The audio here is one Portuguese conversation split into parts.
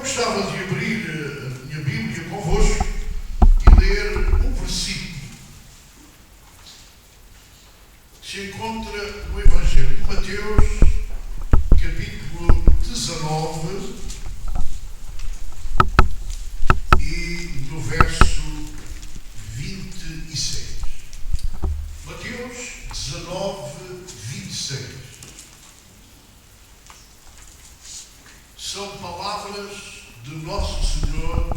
Eu gostava de abrir a minha Bíblia convosco e ler um versículo que se encontra no Evangelho de Mateus, capítulo 19, e no verso 26. Mateus 19, 26. São palavras de nosso Senhor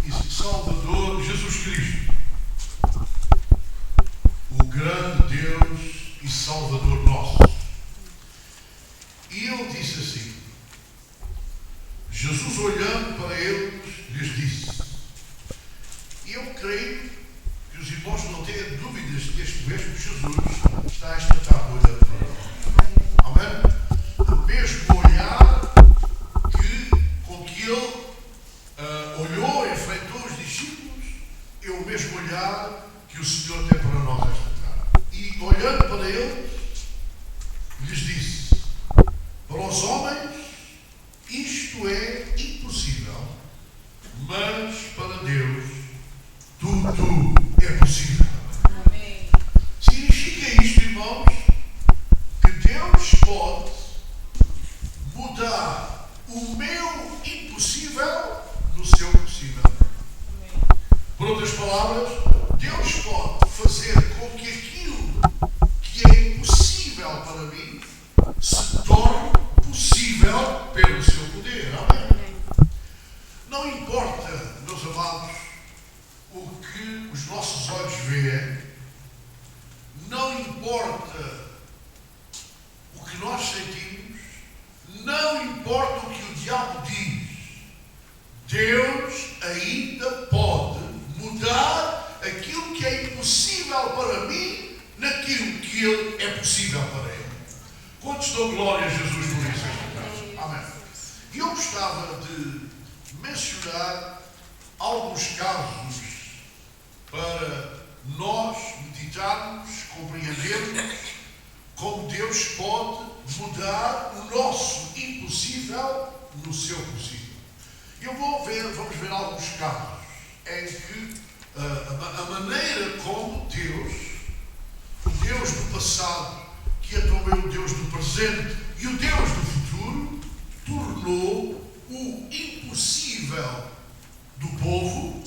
e Salvador Jesus Cristo, o grande Deus e Salvador nosso. E ele disse assim: Jesus, olhando para eles, lhes disse, e eu creio que os irmãos não tenham dúvidas que este mesmo Jesus está esta tarde olhando para eles. Amém? O mesmo olhar com que ele olhou, enfrentou os discípulos, é o mesmo olhar que o Senhor tem para nós esta tarde. E olhando para eles, lhes disse: para os homens isto é impossível, mas para Deus tudo é possível. Amém. Significa isto, irmãos, que Deus pode mudar o meu impossível no seu possível. Amém. Por outras palavras, Deus pode fazer com que aquilo que é impossível para mim se torne possível pelo seu poder. Amém? Não importa, meus amados, o que os nossos olhos veem, não importa o que nós sentimos, não importa o que o diabo diz, Deus ainda pode mudar aquilo que é impossível para mim naquilo que ele é possível para ele. Quantos dão glória a Jesus por isso? Amém. E eu gostava de mencionar alguns casos para nós meditarmos, compreendermos como Deus pode mudar o nosso impossível no seu possível. Vamos ver alguns casos em que a maneira como Deus, o Deus do passado, que é também o Deus do presente e o Deus do futuro, tornou o impossível do povo,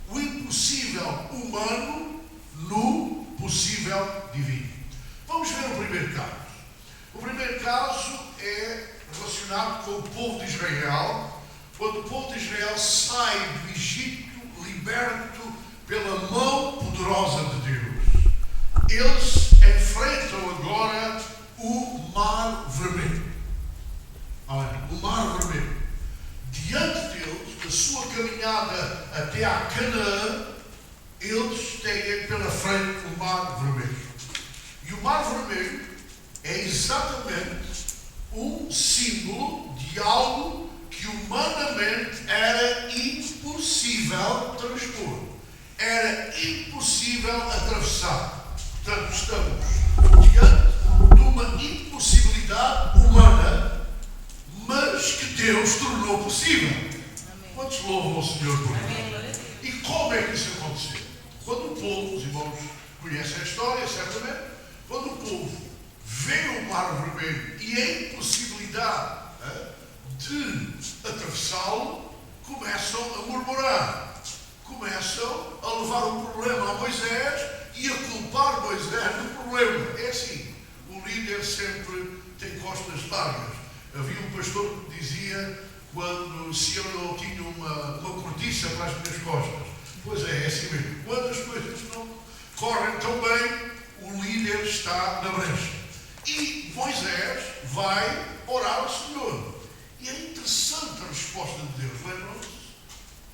o impossível humano, no possível divino. Vamos ver o primeiro caso. O primeiro caso é relacionado com o povo de Israel, quando o povo de Israel sai do Egito, liberto pela mão poderosa de Deus. Eles enfrentam agora o Mar Vermelho. O Mar Vermelho. Diante deles, da sua caminhada até à Canaã, eles têm pela frente o Mar Vermelho. E o Mar Vermelho é exatamente um símbolo de algo que humanamente era impossível transpor. Era impossível atravessar. Portanto, estamos diante de uma impossibilidade humana, mas que Deus tornou possível. Amém. Quantos louvam ao Senhor por isso? Amém. E como é que isso aconteceu? Quando o povo, os irmãos conhecem a história, certamente, quando o povo vê o Mar Vermelho e a impossibilidade de atravessá-lo, começam a murmurar, começam a levar o problema a Moisés e a culpar Moisés do problema. É assim, o líder sempre tem costas largas. Havia um pastor que dizia, quando se eu não tinha uma cortiça para as minhas costas. Pois é assim mesmo. Quando as coisas não correm tão bem, o líder está na brecha. E Moisés vai orar ao Senhor. E é interessante a resposta de Deus, lembram-se?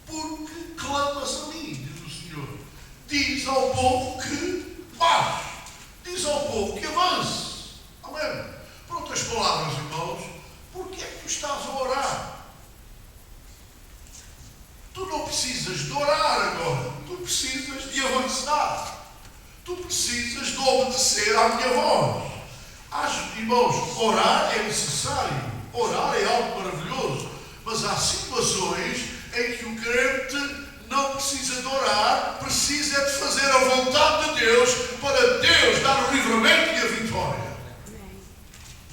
Porque clamas a mim, diz o Senhor. Diz ao povo que marche. Diz ao povo que avance. Amém? Por outras palavras, irmãos, porque é que tu estás a orar? Tu não precisas de orar agora. Tu precisas de avançar. Tu precisas de obedecer à minha voz. Irmãos, orar é necessário. Orar é algo maravilhoso. Mas mas há situações em que o crente não precisa de orar, precisa de fazer a vontade de Deus para Deus dar o livramento e a vitória.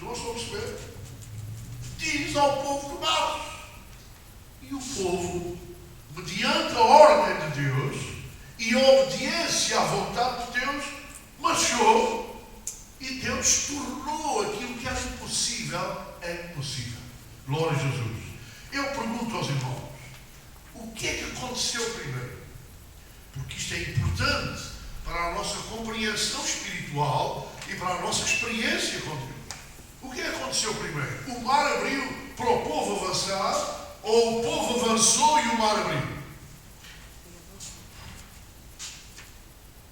Não estou a perceber? Diz ao povo que marche. E o povo, mediante a ordem de Deus e a obediência à vontade de Deus, marchou e Deus tornou aquilo que era impossível é possível. Glória a Jesus. Eu pergunto aos irmãos, o que é que aconteceu primeiro? Porque isto é importante para a nossa compreensão espiritual e para a nossa experiência com Deus. O que é que aconteceu primeiro? O mar abriu para o povo avançar ou o povo avançou e o mar abriu?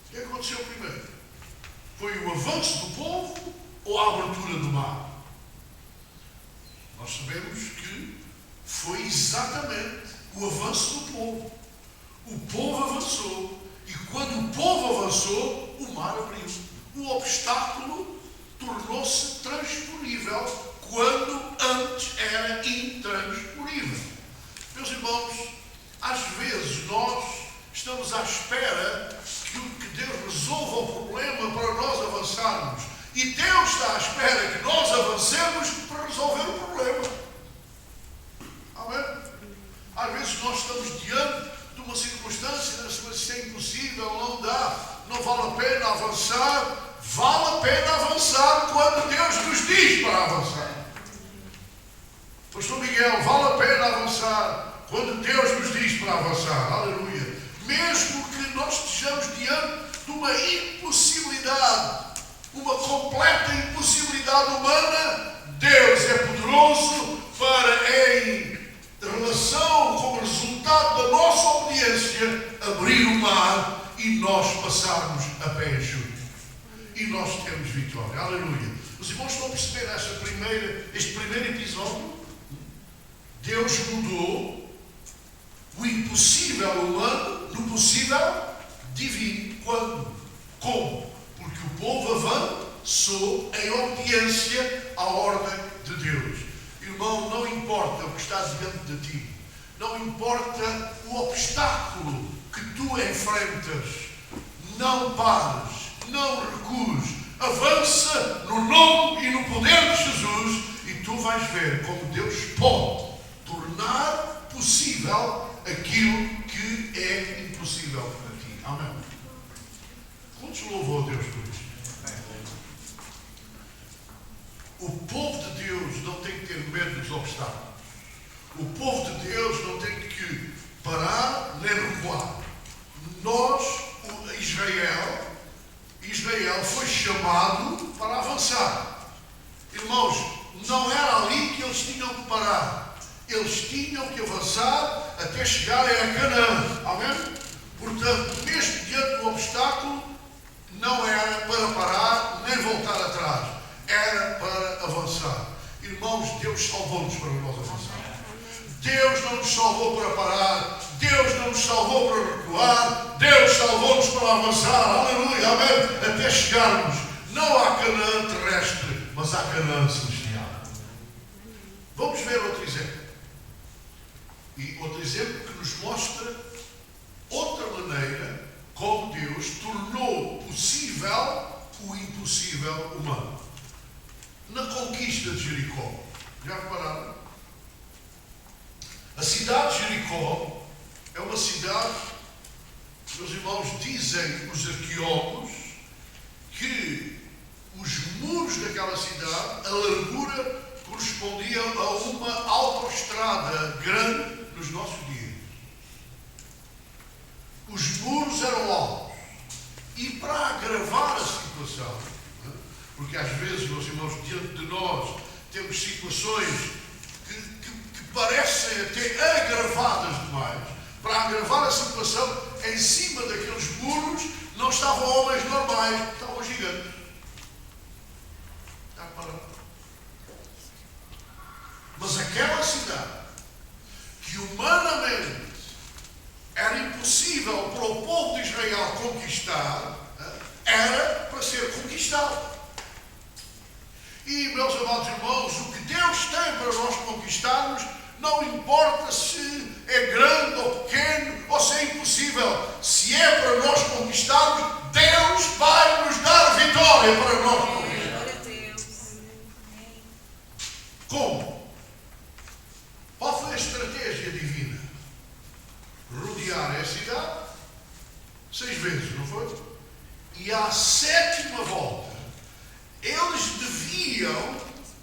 O que é que aconteceu primeiro? Foi o avanço do povo ou a abertura do mar? Nós sabemos que foi exatamente o avanço do povo. O povo avançou. E quando o povo avançou, o mar abriu. O obstáculo tornou-se transponível quando antes era intransponível. Meus irmãos, às vezes nós estamos à espera que Deus resolva o problema para nós avançarmos. E Deus está à espera que nós avancemos para resolver o problema. Amém? Às vezes nós estamos diante de uma circunstância, mas isso é impossível, não dá, não vale a pena avançar. Vale a pena avançar quando Deus nos diz para avançar. Pastor Miguel, vale a pena avançar quando Deus nos diz para avançar. Aleluia. Mesmo que nós estejamos diante de uma impossibilidade, uma completa impossibilidade humana, Deus é poderoso para, em relação com o resultado da nossa obediência, abrir o mar e nós passarmos a pé enxuto. E nós temos vitória. Aleluia. Os irmãos estão a perceber este primeiro episódio? Deus mudou o impossível humano no possível divino. Quando? Como? Porque o povo avançou em obediência à ordem de Deus. Irmão, não importa o que está diante de ti, não importa o obstáculo que tu enfrentas, não pares, não recues, avança no nome e no poder de Jesus e tu vais ver como Deus pode tornar possível aquilo que é impossível para ti. Amém. Quantos louvam a Deus por isso? O povo de Deus não tem que ter medo dos obstáculos. O povo de Deus não tem que parar nem recuar. Israel foi chamado para avançar. Irmãos, não era ali que eles tinham que parar. Eles tinham que avançar até chegarem a Canaã. Amém? Portanto, mesmo diante do obstáculo, não era para parar nem voltar atrás. Era para avançar. Irmãos, Deus salvou-nos para nós avançar. Deus não nos salvou para parar. Deus não nos salvou para recuar. Deus salvou-nos para avançar. Aleluia, amém. Até chegarmos não à Canaã terrestre, mas à Canaã celestial. Vamos ver outro exemplo. E outro exemplo que nos mostra outra maneira como Deus tornou possível o impossível humano. Na conquista de Jericó. Já repararam? A cidade de Jericó é uma cidade, meus irmãos, dizem os arqueólogos que os muros daquela cidade, a largura correspondia a uma autoestrada grande nos nossos dias. Os muros eram altos. E para agravar a situação, porque às vezes, meus irmãos, diante de nós temos situações que parecem até agravadas demais. Para agravar a situação, em cima daqueles muros não estavam homens normais, estavam gigantes. Está parado? Mas aquela cidade, que humanamente era impossível para o povo de Israel conquistar, era para ser conquistado. E, meus amados irmãos, o que Deus tem para nós conquistarmos não importa se é grande ou pequeno, ou se é impossível. Se é para nós conquistarmos, Deus vai nos dar vitória para nós conquistarmos. Glória a Deus. Amém. Como? Qual foi a estratégia divina? Rodear a cidade 6 vezes, não foi? E à 7ª volta, eles deviam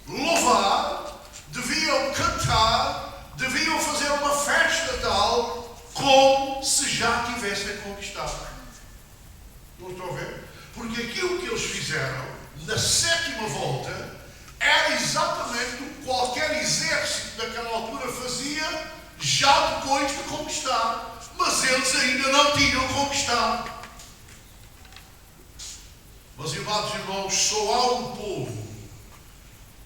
louvar, deviam cantar, deviam fazer uma festa tal, como se já tivessem conquistado. Não estão a ver? Porque aquilo que eles fizeram na 7ª volta era exatamente o que qualquer exército daquela altura fazia já depois de conquistar. Mas eles ainda não tinham conquistado. Mas, amados irmãos, só há um povo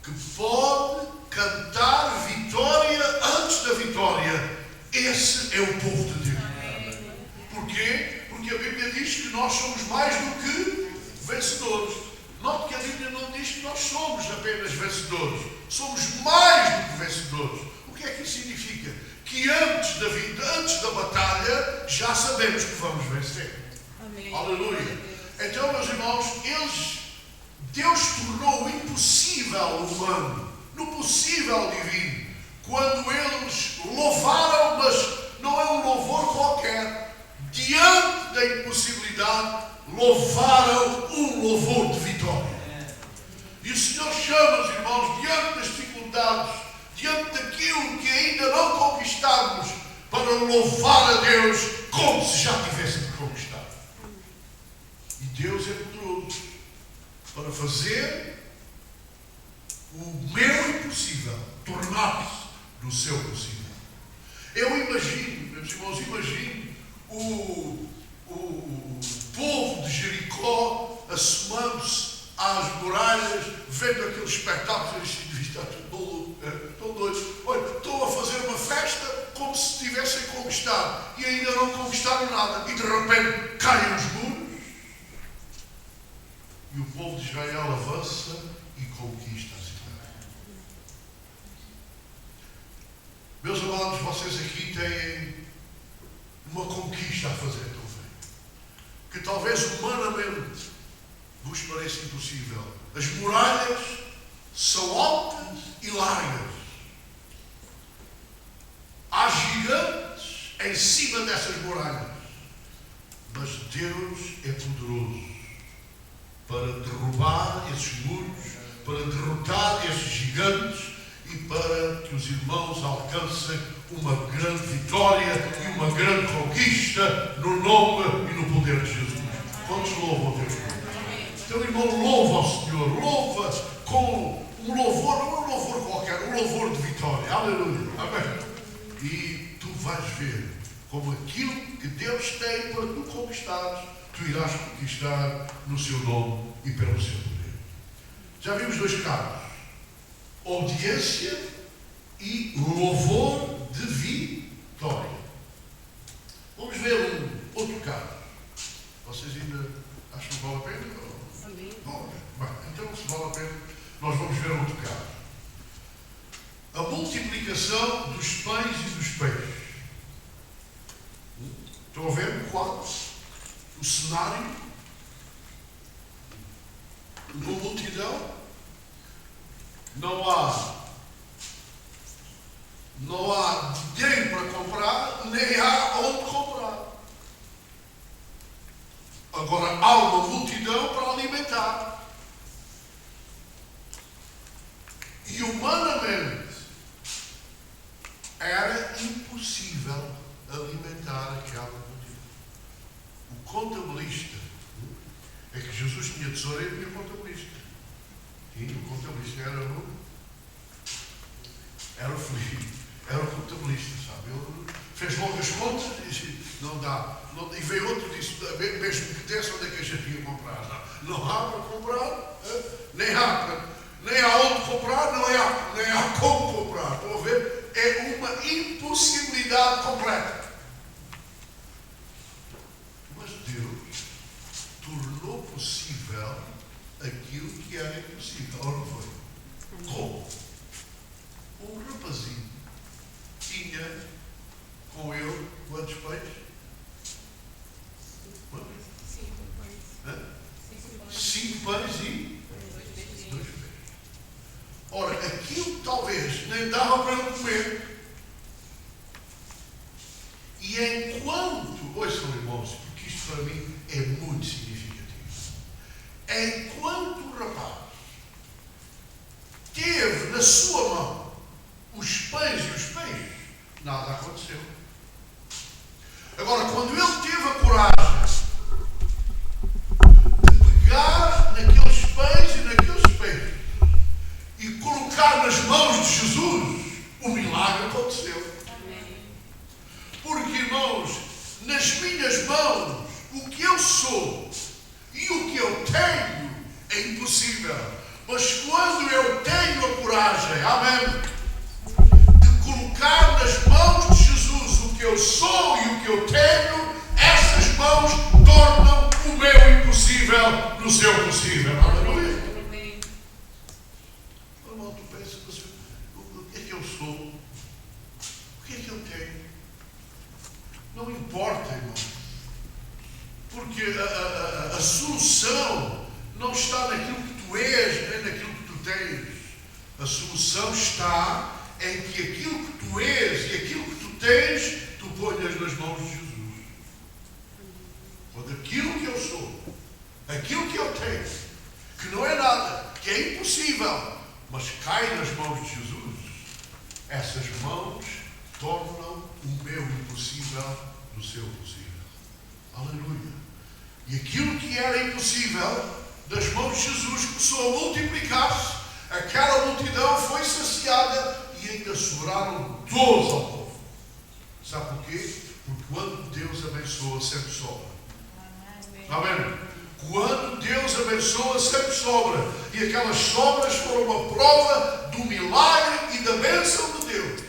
que pode cantar vitória antes da vitória. Esse é o povo de Deus. Porquê? Porque a Bíblia diz que nós somos mais do que vencedores. Note que a Bíblia não diz que nós somos apenas vencedores. Somos mais do que vencedores. O que é que isso significa? Que antes da vida, antes da batalha, já sabemos que vamos vencer. Amém. Aleluia. Então, meus irmãos, Deus tornou o impossível humano no possível divino. Quando eles louvaram, mas não é um louvor qualquer. Diante da impossibilidade, louvaram um louvor de vitória. E o Senhor chama os irmãos, diante das dificuldades, diante daquilo que ainda não conquistamos, para louvar a Deus como se já tivessem conquistado. E Deus é poderoso para fazer o meu impossível tornar-se no seu possível. Eu imagino, meus irmãos, imagino o povo de Jericó assomando-se às muralhas, vendo aquele espetáculo, e está tão doido. Olha, estão a fazer uma festa como se tivessem conquistado e ainda não conquistaram nada. E de repente caem os muros e o povo de Israel avança e conquista a cidade. Meus amados, vocês aqui têm uma conquista a fazer também, que talvez humanamente vos pareça impossível. As muralhas são altas e largas. Há gigantes em cima dessas muralhas. Mas Deus é poderoso para derrubar esses muros, para derrotar esses gigantes e para que os irmãos alcancem uma grande vitória e uma grande conquista no nome e no poder de Jesus. Quantos louvam a Deus? Então, irmão, louva ao Senhor, louva com um louvor, não um louvor qualquer, um louvor de vitória. Aleluia. Amém. E tu vais ver como aquilo que Deus tem para tu conquistares, tu irás conquistar no seu nome e pelo seu poder. Já vimos 2 casos: obediência e louvor de vitória. Vamos ver um outro caso. Vocês ainda acham que vale a pena? Não, bem, então, se vale a pena, nós vamos ver outro caso. A multiplicação dos pães e dos peixes. Estão a ver o quadro? O cenário? Uma multidão. Não há dinheiro para comprar, nem há onde comprar. Agora há uma multidão para alimentar. E humanamente era impossível alimentar aquela multidão. O contabilista, é que Jesus tinha tesoureiro e tinha contabilista. E o contabilista era o filho, era o contabilista, sabe? Ele fez logo as contas e disse: não dá. E veio outro e disse: mesmo que desse, onde é que a gente ia comprar? Não há para comprar, nem há onde comprar, nem há como comprar. Estão a ver? É uma impossibilidade completa. Mas Deus tornou possível aquilo que era impossível. Ora, não foi? Como? Um rapazinho tinha tinha com ele quantos peixes? Quantos? 5 pães e 2 peixes. Ora, aquilo talvez nem dava para ele comer. E enquanto, ouçam irmãos, porque isto para mim é muito significativo, enquanto o rapaz teve na sua mão os pães e os peixes, nada aconteceu. Agora, quando ele teve a coragem de pegar naqueles pães e naqueles peixes e colocar nas mãos de Jesus, o milagre aconteceu. Porque, irmãos, nas minhas mãos, o que eu sou e o que eu tenho é impossível. Mas quando eu tenho a coragem, amém, de colocar nas mãos de Jesus o que eu sou e o que eu tenho, essas mãos tornam o meu impossível no seu possível. Aleluia. Irmão, tu pensas, o que é que eu sou? O que é que eu tenho? Não importa, irmão. Porque a solução não está naquilo que tu és, nem naquilo que tu tens. A solução está em que aquilo que tu és e aquilo que tu tens, tu ponhas nas mãos de Jesus. Quando aquilo que eu sou, aquilo que eu tenho, que não é nada, que é impossível, mas cai nas mãos de Jesus, essas mãos tornam o meu impossível no seu possível. Aleluia. E aquilo que era impossível, das mãos de Jesus, começou a multiplicar-se. Aquela multidão foi saciada e ainda sobraram 12 ao povo. Sabe porquê? Porque quando Deus abençoa, sempre sobra. Amém? Quando Deus abençoa, sempre sobra. E aquelas sobras foram uma prova do milagre e da bênção de Deus,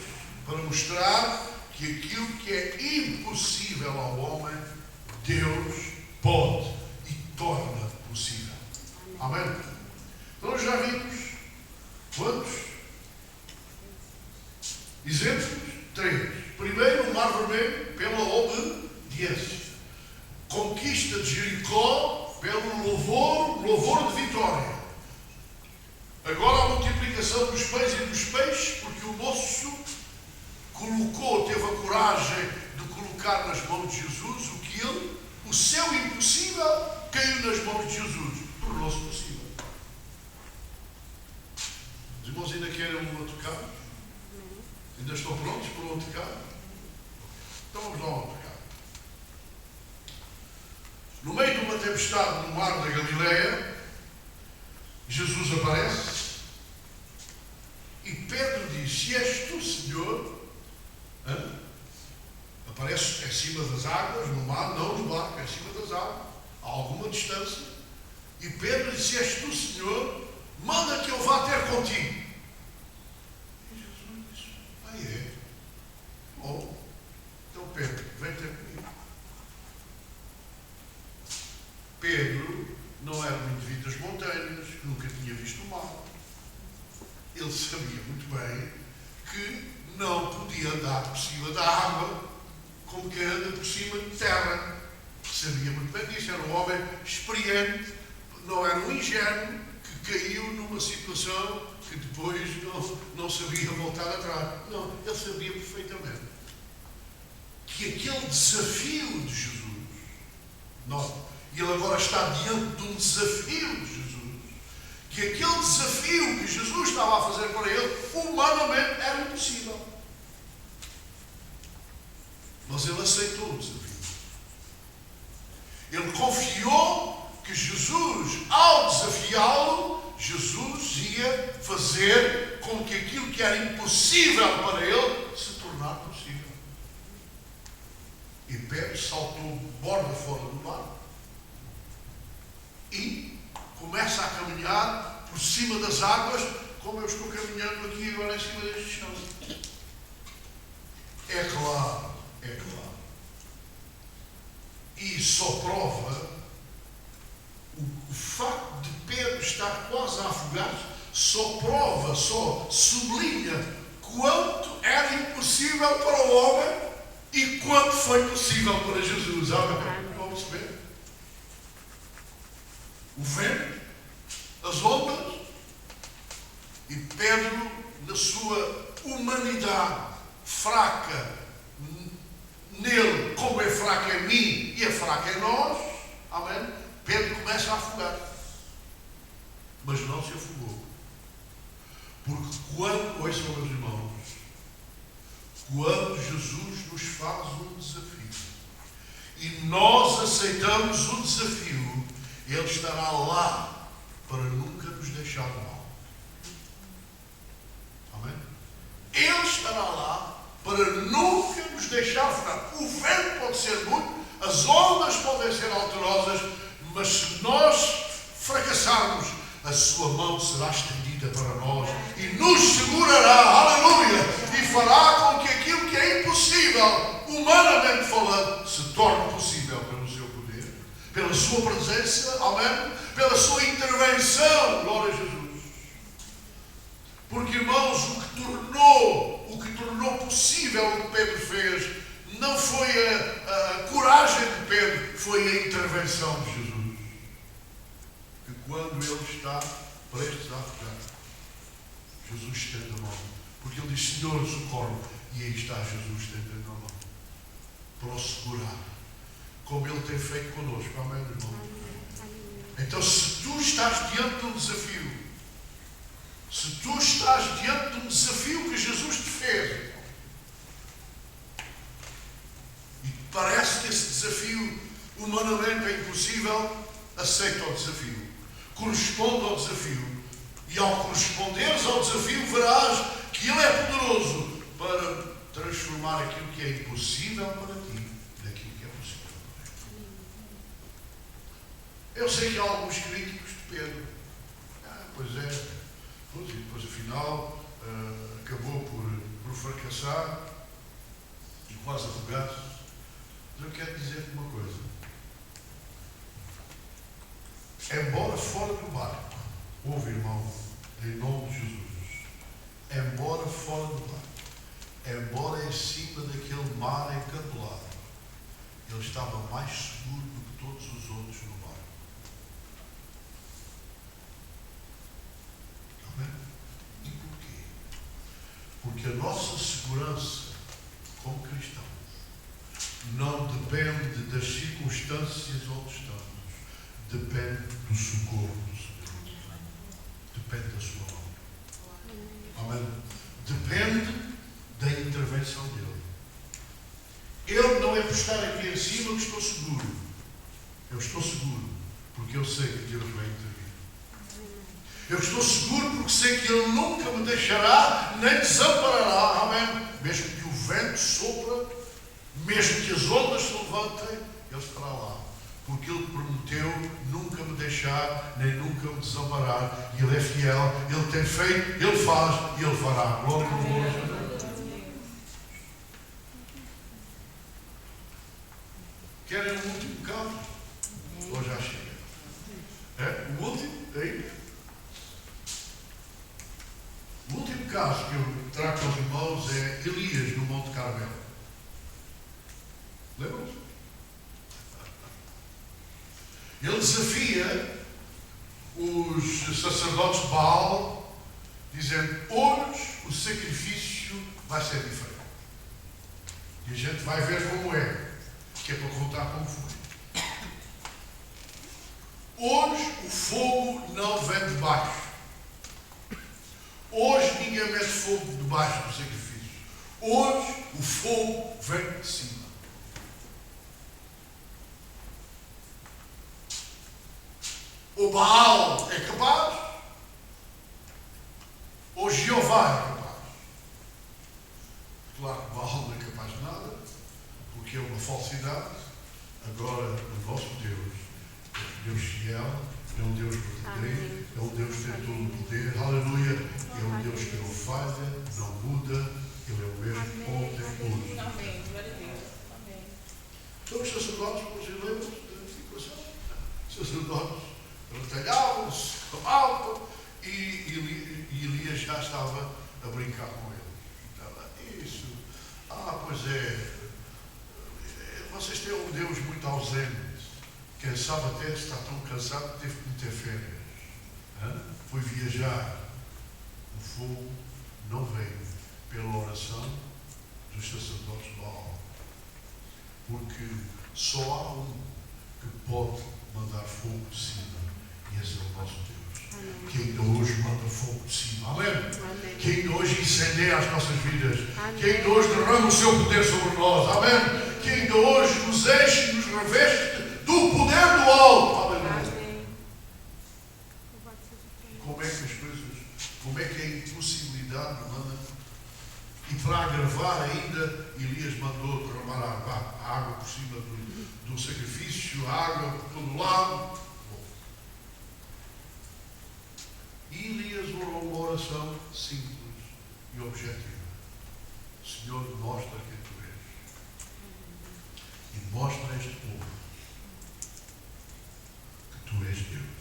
para mostrar que aquilo que é impossível ao homem, Deus pode e torna possível. Amém? Então já vimos quantos exemplos? 3. Primeiro, o Mar Vermelho, pela obediência. Conquista de Jericó, pelo louvor de vitória. Agora a multiplicação dos pães e dos peixes, porque o moço teve a coragem de colocar nas mãos de Jesus o seu impossível caiu nas mãos de Jesus, tornou-se possível. Os irmãos ainda querem um outro caso? Ainda estão prontos para um outro caso? Então vamos lá a outro caso. No meio de uma tempestade no mar da Galileia, Jesus aparece e Pedro diz: se és tu, Senhor, aparece em cima das águas, no mar, não no barco, é em cima das águas, a alguma distância. E Pedro diz: se és tu, Senhor, manda que eu vá ter contigo. E Jesus diz: é? Bom, então Pedro, vem ter comigo. Pedro não era muito vindo das montanhas, nunca tinha visto o mar. Ele sabia muito bem que não podia andar por cima da água como quem anda por cima de terra. Sabia muito bem disso, era um homem experiente, não era um ingênuo que caiu numa situação que depois não sabia voltar atrás. Não, ele sabia perfeitamente que aquele desafio de Jesus, e ele agora está diante de um desafio de Jesus, que aquele desafio que Jesus estava a fazer para ele, humanamente era impossível. Mas ele aceitou o desafio. Ele confiou que Jesus, ao desafiá-lo, Jesus ia fazer com que aquilo que era impossível para ele se tornar possível. E Pedro saltou borda fora do mar e começa a caminhar por cima das águas, como eu estou caminhando aqui agora em cima deste chão. É claro. E só prova o facto de Pedro estar quase a afogar-se, só sublinha quanto era impossível impossível para o homem e quanto foi possível para Jesus. Amém? Vamos ver. O vento, as ondas, e Pedro, na sua humanidade fraca, nele, como é fraco em mim e é fraco em nós, amém? Pedro começa a afogar. Mas não se afogou. Porque quando, ouçam meus irmãos, quando Jesus nos faz um desafio e nós aceitamos o desafio, Ele estará lá para nunca nos deixar mal. Amém? Ele estará lá para nunca nos deixar afogar. O vento pode ser muito, as ondas podem ser alterosas, mas se nós fracassarmos, a sua mão será estendida para nós e nos segurará, aleluia, e fará com que aquilo que é impossível, humanamente falando, se torne possível pelo seu poder, pela sua presença, amém, pela sua intervenção, glória a Jesus. Porque, irmãos, o que tornou possível o que Pedro fez não foi a coragem de Pedro, foi a intervenção de Jesus. Que quando ele está prestes a afogar, Jesus estende a mão. Porque ele diz: Senhor, socorre. E aí está Jesus estendendo a mão para o segurar, como ele tem feito connosco. Amém, irmão? Então, se tu estás diante de um desafio, se tu estás diante de um desafio que Jesus te fez, e parece que esse desafio humanamente é impossível, aceita o desafio, corresponde ao desafio, e ao corresponderes ao desafio verás que Ele é poderoso para transformar aquilo que é impossível para ti naquilo que é possível para ti. Eu sei que há alguns críticos de Pedro. Pois é, pois, e depois afinal acabou por fracassar e quase afogar-se. Mas eu quero dizer-te uma coisa. Embora fora do barco, ouve, irmão, em nome de Jesus, embora fora do barco, embora em cima daquele mar encabulado, ele estava mais seguro do que todos os outros no barco. Amém? E porquê? Porque a nossa segurança como cristãos não depende das circunstâncias onde estamos. Depende do socorro do Senhor. Depende da sua mão. Amém? Depende da intervenção dele. Eu não é por estar aqui em cima que estou seguro. Eu estou seguro porque eu sei que Deus vai intervir. Eu estou seguro porque sei que Ele nunca me deixará nem desamparará. Amém? Mesmo que o vento sopra, mesmo que as ondas se levantem, Ele estará lá. Porque Ele prometeu nunca me deixar, nem nunca me desamparar. E Ele é fiel, Ele tem feito, Ele faz e Ele fará. Glória a Deus. Querem o último caso? Ou já chega? É? O último? Aí? O último caso que eu trago aos irmãos é Elias no Monte Carmelo. Lembram-se? Ele desafia os sacerdotes de Baal, dizendo: hoje o sacrifício vai ser diferente. E a gente vai ver como é, que é para contar como foi. Hoje o fogo não vem de baixo. Hoje ninguém mete fogo debaixo do sacrifício. Hoje o fogo vem de cima. O Baal é capaz, ou Jeová é capaz. Claro que Baal não é capaz de nada, porque é uma falsidade. Agora, o nosso Deus é um Deus fiel, é um Deus verdadeiro, é um Deus que tem todo o poder, aleluia, é um Deus que não falha, não muda, Ele é o mesmo ontem, hoje. Amém. Glória a Deus. Amém. Então, os sacerdotes, vocês lembram da situação? Os sacerdotes batalhavam-se, clamavam, e Elias já estava a brincar com eles. Estava, isso, mas vocês têm um Deus muito ausente. Quem sabe até está tão cansado que teve que meter férias. Foi viajar. O fogo não veio pela oração dos sacerdotes de Baal. Porque só há um que pode mandar fogo de cima. E esse é o nosso Deus. Amém. Que ainda hoje manda fogo de cima. Amém? Amém. Que ainda hoje incendeia as nossas vidas. Amém. Que ainda hoje derrama o seu poder sobre nós. Amém? Que ainda hoje nos enche e nos reveste do poder do alto. Aleluia. Amém. Como é que as coisas, como é que a impossibilidade humana, e para agravar ainda, Elias mandou derramar a água por cima do sacrifício, a água por todo lado. Bom. E Elias orou uma oração simples e objetiva. Senhor, mostra quem tu és. E mostra a este povo que tu és Deus.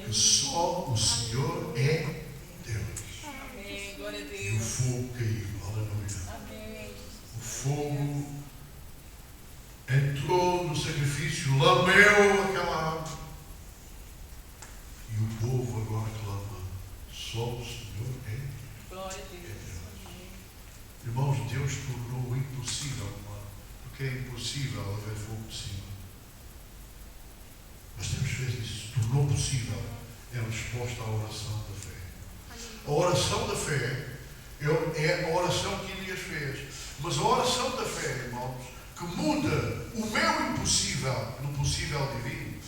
Que só o Senhor é Deus. Amém. Glória a E o Deus. fogo caiu. Aleluia. Amém. O fogo entrou no sacrifício, lambeu aquela água. E o povo agora clama: só o Senhor é Deus. Glória a Deus. Amém. Irmãos, Deus tornou o impossível, porque é impossível haver fogo de cima. Mas Deus fez isso, tornou possível. É a resposta à oração da fé. A oração da fé é a oração que Elias fez. Mas a oração da fé, irmãos, que muda o meu impossível no possível divino,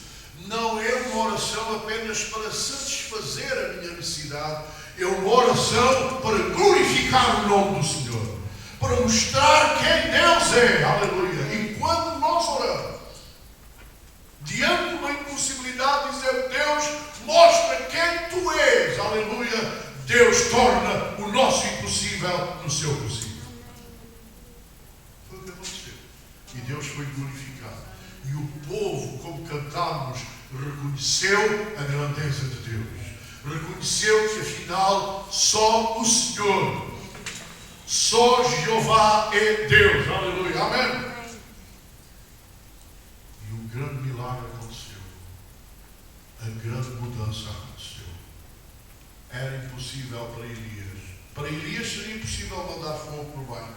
não é uma oração apenas para satisfazer a minha necessidade, é uma oração para glorificar o nome do Senhor, para mostrar quem Deus é. Aleluia. E quando nós oramos, diante de uma impossibilidade, dizer: Deus, mostra quem tu és. Aleluia. Deus torna o nosso impossível no seu possível. Foi o que aconteceu. E Deus foi glorificado. E o povo, como cantámos, reconheceu a grandeza de Deus. Reconheceu que afinal só o Senhor, só Jeová é Deus. Aleluia. Amém. E o grande milagre aconteceu. A grande mudança aconteceu. Era impossível para Elias. Para Elias seria impossível mandar fogo por baixo.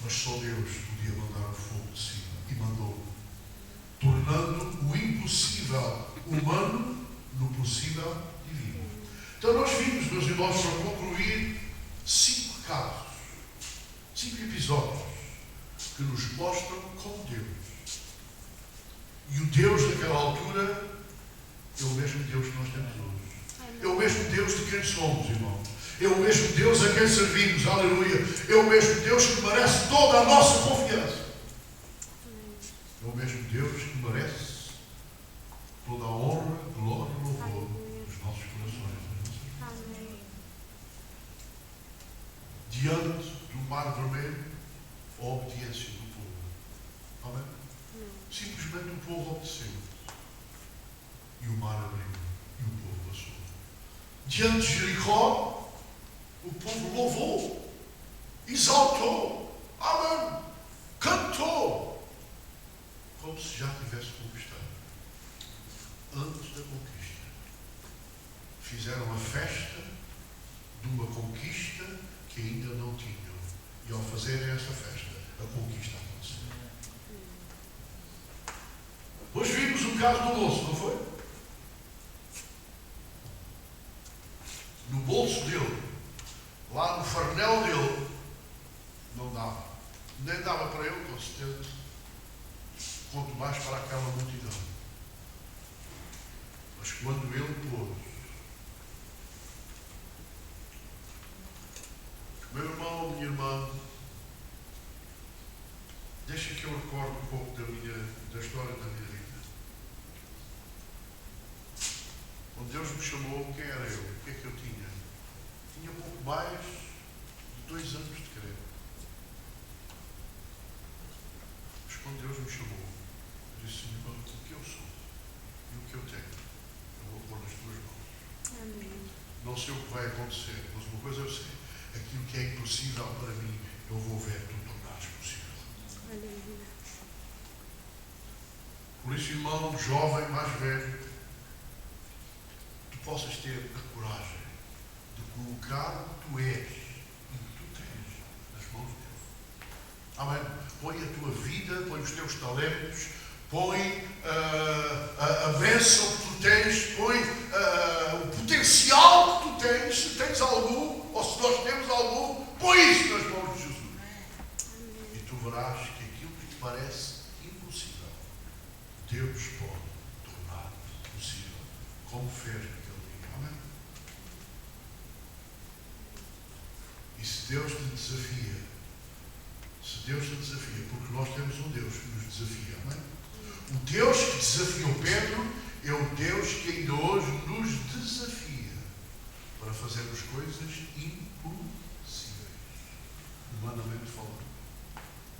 Mas só Deus podia mandar o fogo de cima. E mandou. Tornando o impossível humano no possível divino. Então nós vimos, meus irmãos, para concluir, 5 casos, 5 episódios que nos mostram como Deus. E o Deus daquela altura é o mesmo Deus que nós temos hoje. É o mesmo Deus de quem somos, irmãos. É o mesmo Deus a quem servimos. Aleluia. É o mesmo Deus que merece toda a nossa confiança. É o mesmo Deus que merece toda a honra, glória e louvor dos nossos corações. Amém. Diante do mar vermelho, a obediência do povo. Amém? Simplesmente o povo obedeceu. E o mar abriu. E o povo passou. Diante de Jericó, o povo louvou, exaltou, amém, cantou, como se já tivesse conquistado. Antes da conquista, fizeram a festa de uma conquista que ainda não tinham. E ao fazerem essa festa, a conquista aconteceu. Depois vimos o caso do moço, não foi? No bolso dele, lá no farnel dele, não dava. Nem dava para ele, com certeza, quanto mais para aquela multidão. Mas quando ele pôs, meu irmão, minha irmã, deixa que eu recorde um pouco da história da minha vida. Quando Deus me chamou, quem era eu? O que é que eu tinha? Tinha pouco mais de 2 anos de credo. Mas quando Deus me chamou, eu disse: Senhor, o que eu sou e o que eu tenho, eu vou pôr nas tuas mãos. Amém. Não sei o que vai acontecer, mas uma coisa eu sei: aquilo que é impossível para mim, eu vou ver tu tornares possível. Por isso, irmão, jovem, mais velho, tu possas ter a coragem de colocar o que tu és e o que tu tens nas mãos dele. Amém? Põe a tua vida, põe os teus talentos, põe a bênção que tu tens, põe o potencial que tu tens, se tens algum, ou se nós temos algum, põe isso nas mãos de Jesus. E tu verás que aquilo que te parece impossível, Deus pode tornar possível, como fez naquele dia. Amém? E se Deus te desafia, porque nós temos um Deus que nos desafia, amém? O Deus que desafiou Pedro é o Deus que ainda hoje nos desafia para fazermos coisas impossíveis, humanamente falando.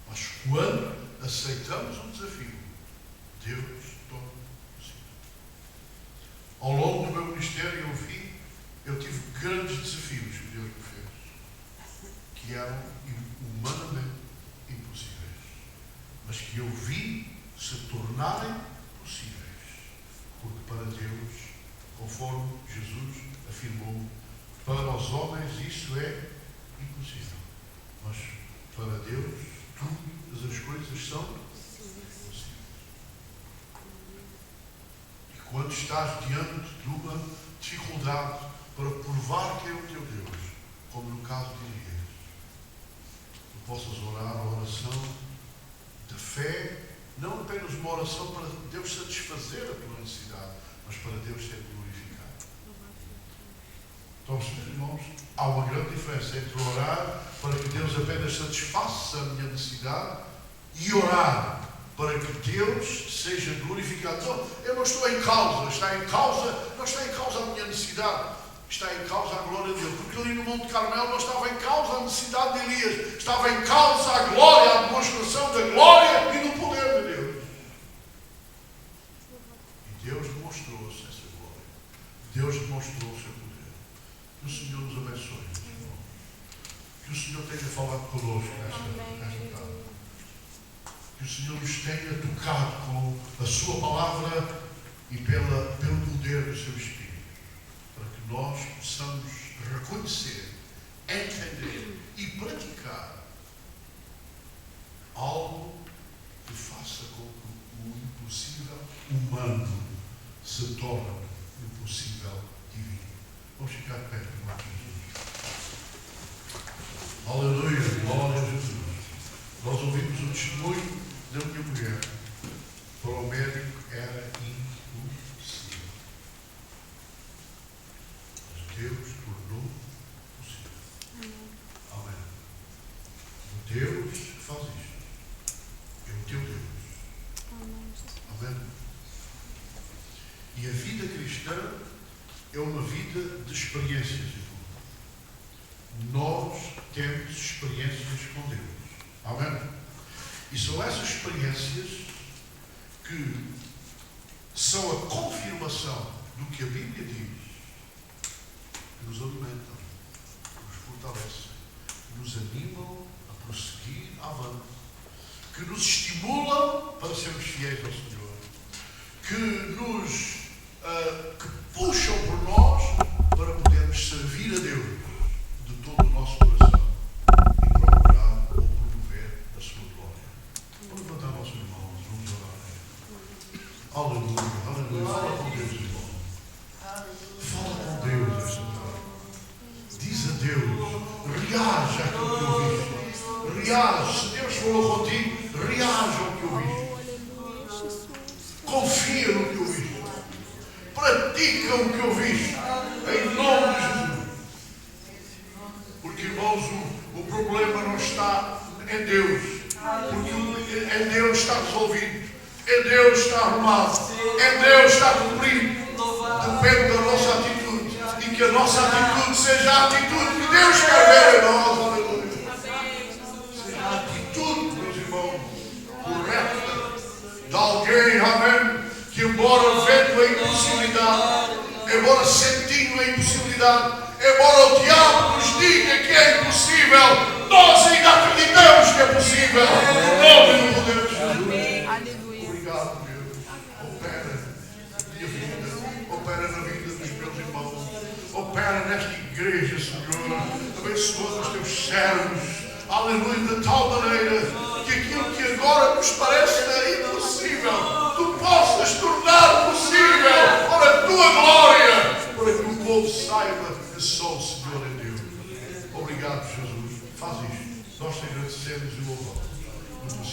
Mas quando aceitamos o desafio, Deus torna possível. Ao longo do meu ministério, eu tive grandes desafios que Deus me fez, que eram humanamente impossíveis, mas que eu vi se tornarem possíveis, porque para Deus, conforme Jesus afirmou, para os homens isso é impossível, mas para Deus todas as coisas são possíveis. E quando estás diante de uma dificuldade para provar que é o teu Deus, como no caso de Elias, possas orar a oração de fé, não apenas uma oração para Deus satisfazer a tua necessidade, mas para Deus ser glorificado. Então, meus irmãos, há uma grande diferença entre orar para que Deus apenas satisfaça a minha necessidade e orar para que Deus seja glorificado. Então, eu não estou em causa, não está em causa a minha necessidade. Está em causa a glória de Deus. Porque ali no Monte Carmelo não estava em causa a necessidade de Elias. Estava em causa a glória, a demonstração da glória e do poder de Deus. E Deus demonstrou-se essa glória. Deus demonstrou o seu poder. Que o Senhor nos abençoe, meus irmãos. Que o Senhor tenha falado connosco nesta tarde. Que o Senhor nos tenha tocado com a sua palavra e pelo poder do seu Espírito. Nós possamos reconhecer, entender e praticar algo que faça com que o impossível humano se torne o possível divino. Vamos ficar de pé, irmão Jesus. Aleluia, glória a Jesus. Nós ouvimos o testemunho da minha mulher. Para o médico era impossível. Deus tornou possível. Amém. O Deus que faz isto é o teu Deus. Amém. E a vida cristã é uma vida de experiências, irmão. Nós temos experiências com Deus. Amém. E são essas experiências que são a confirmação do que a Bíblia diz, que nos alimentam, que nos fortalecem, que nos animam a prosseguir avante, que nos estimulam para sermos fiéis ao Senhor, que puxam por nós para podermos servir a Deus de todo o nosso coração e procurar ou promover a sua glória. Vamos levantar nossos irmãos, vamos orar. Aleluia, aleluia. Fala com Deus, irmão. Fala com Deus esta tarde. Diz a Deus, reaja àquilo que ouviste. Reage. Se Deus falou contigo, reaja ao que ouviste. Confia no que ouviste. Pratica o que ouviste. Em nome de Jesus. Porque, irmãos, o problema não está em Deus. Porque em Deus está resolvido. Em Deus está arrumado. Em Deus está cumprido. Depende da nossa atitude. E que a nossa atitude seja a atitude que Deus quer ver em nós. Aleluia. Seja a atitude, meus irmãos, correta de alguém, amém, que embora vendo a impossibilidade, embora sentindo a impossibilidade, embora o diabo nos diga que é impossível, Nós ainda acreditamos que é possível. No nome do poder de Jesus. Aleluia. Obrigado, Deus. Opera na minha vida. Opera na vida dos meus irmãos. Opera nesta igreja, Senhor. Abençoa os teus servos. Aleluia. De tal maneira que aquilo que agora nos parece impossível, tu possas tornar possível para a tua glória. Para que o povo saiba que só o Senhor é Deus. Obrigado, Jesus. Faz isto. Nós te agradecemos e louvamos. No Senhor.